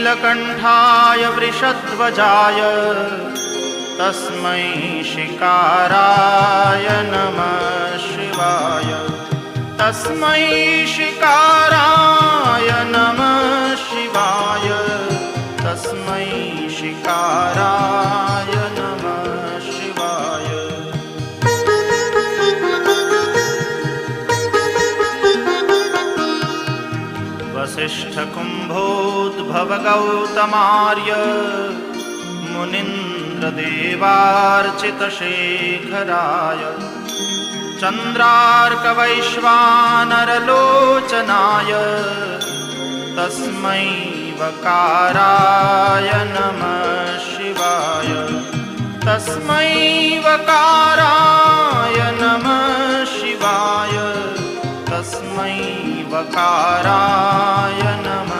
नीलकण्ठाय वृषध्वजाय तस्मै शिकाराय नमः शिवाय। तस्मै शिकाराय नमः शिवाय। तस्मै शिकाराय नमः शिवाय। वसिष्ठकुम्भोद्भवगौतमार्य मुनीन्द्रदेवार्चितशेखराय चन्द्रार्कवैश्वानरलोचनाय तस्मै वकाराय नमः शिवाय। तस्मै वकाराय नमः शिवाय। तस्मै वकाराय नमः